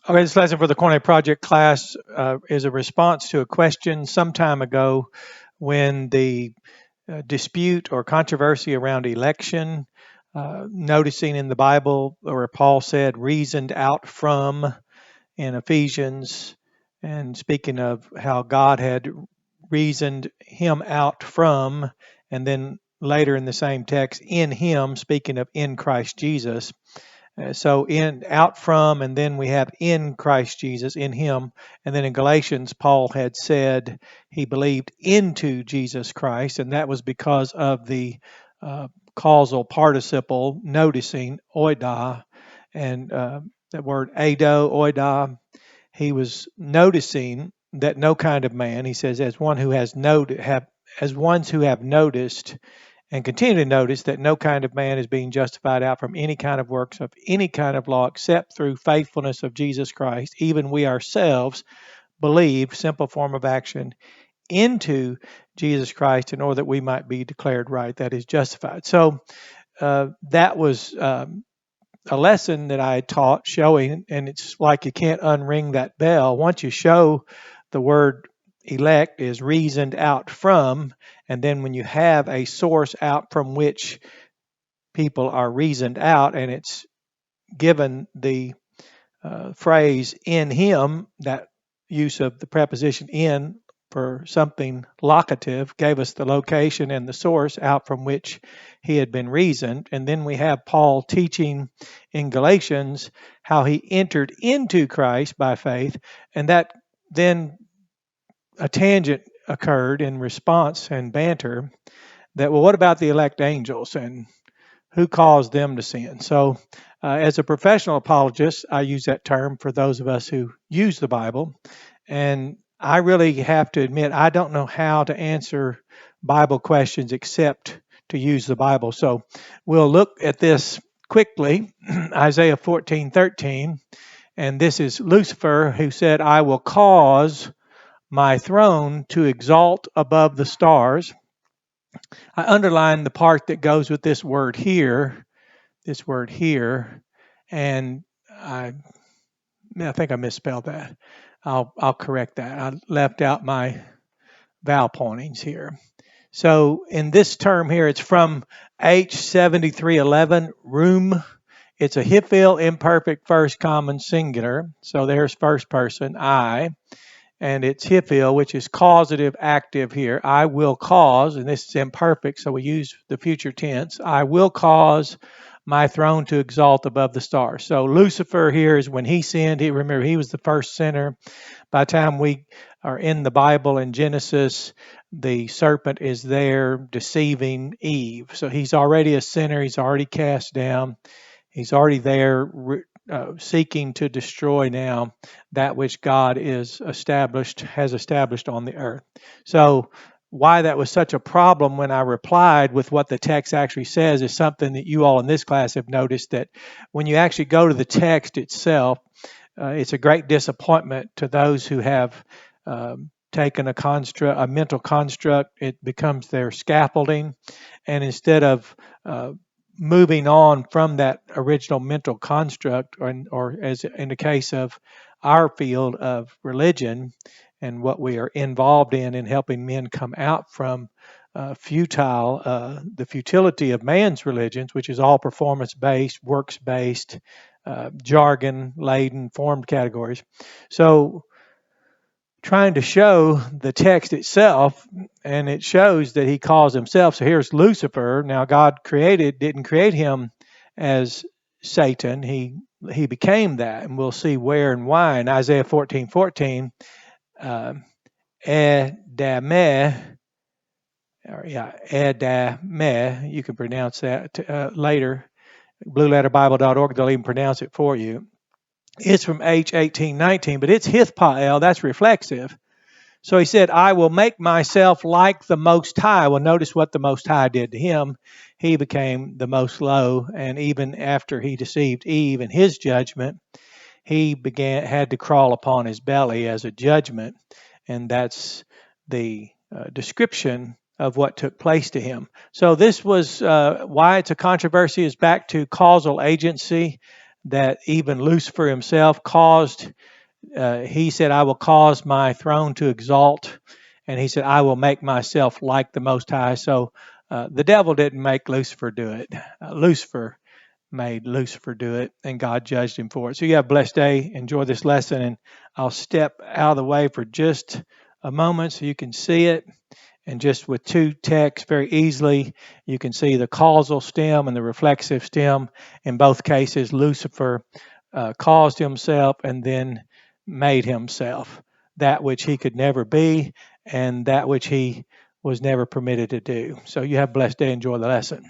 Okay, this lesson for the Koine Project Class is a response to a question some time ago when the dispute or controversy around election, noticing in the Bible where Paul said reasoned out from in Ephesians, and speaking of how God had reasoned him out from, and then later in the same text, in him, speaking of in Christ Jesus. So in out from, and then we have in Christ Jesus, in him. And then in Galatians, Paul had said he believed into Jesus Christ, and that was because of the causal participle, noticing oida, and that word ado, oida. He was noticing that no kind of man, he says, as one who has as ones who have noticed and continue to notice that no kind of man is being justified out from any kind of works of any kind of law except through faithfulness of Jesus Christ. Even we ourselves believe, simple form of action, into Jesus Christ in order that we might be declared right, that is justified. So that was a lesson that I taught showing, and it's like you can't unring that bell. Once you show the word elect is reasoned out from, and then when you have a source out from which people are reasoned out, and it's given the phrase in him, that use of the preposition in for something locative gave us the location and the source out from which he had been reasoned. And then we have Paul teaching in Galatians how he entered into Christ by faith, and that then a tangent occurred in response and banter that, well, what about the elect angels and who caused them to sin? So, as a professional apologist, I use that term for those of us who use the Bible. And I really have to admit, I don't know how to answer Bible questions except to use the Bible. So, we'll look at this quickly. Isaiah 14:13. And this is Lucifer who said, I will cause my throne to exalt above the stars. I underline the part that goes with this word here, and I think I misspelled that. I'll correct that. I left out my vowel pointings here. So in this term here, it's from H7311, room. It's a Hiphil imperfect first common singular. So there's first person, I. And it's Hiphil, which is causative active here. I will cause, and this is imperfect, so we use the future tense. I will cause my throne to exalt above the stars. So Lucifer here is when he sinned. Remember, he was the first sinner. By the time we are in the Bible in Genesis, the serpent is there deceiving Eve. So he's already a sinner. He's already cast down. He's already there seeking to destroy now that which God has established on the earth. So why that was such a problem when I replied with what the text actually says is something that you all in this class have noticed, that when you actually go to the text itself, it's a great disappointment to those who have taken a mental construct. It becomes their scaffolding, and instead of moving on from that original mental construct, or as in the case of our field of religion and what we are involved in helping men come out from the futility of man's religions, which is all performance-based, works-based, jargon-laden, formed categories. So trying to show the text itself, and it shows that he calls himself. So here's Lucifer. Now God didn't create him as Satan. He became that, and we'll see where and why. In Isaiah 14:14, Edameh, Edameh, you can pronounce that later. BlueLetterBible.org, they'll even pronounce it for you. It's from H1819, but it's Hithpael, that's reflexive. So he said, I will make myself like the Most High. Well, notice what the Most High did to him. He became the Most Low, and even after he deceived Eve in his judgment, he had to crawl upon his belly as a judgment, and that's the description of what took place to him. So this was why it's a controversy, is back to causal agency. that even Lucifer himself caused. He said, I will cause my throne to exalt. And he said, I will make myself like the Most High. So the devil didn't make Lucifer do it. Lucifer made Lucifer do it, and God judged him for it. So you have a blessed day. Enjoy this lesson, and I'll step out of the way for just a moment so you can see it. And just with two texts very easily, you can see the causal stem and the reflexive stem. In both cases, Lucifer caused himself and then made himself that which he could never be and that which he was never permitted to do. So you have a blessed day. Enjoy the lesson.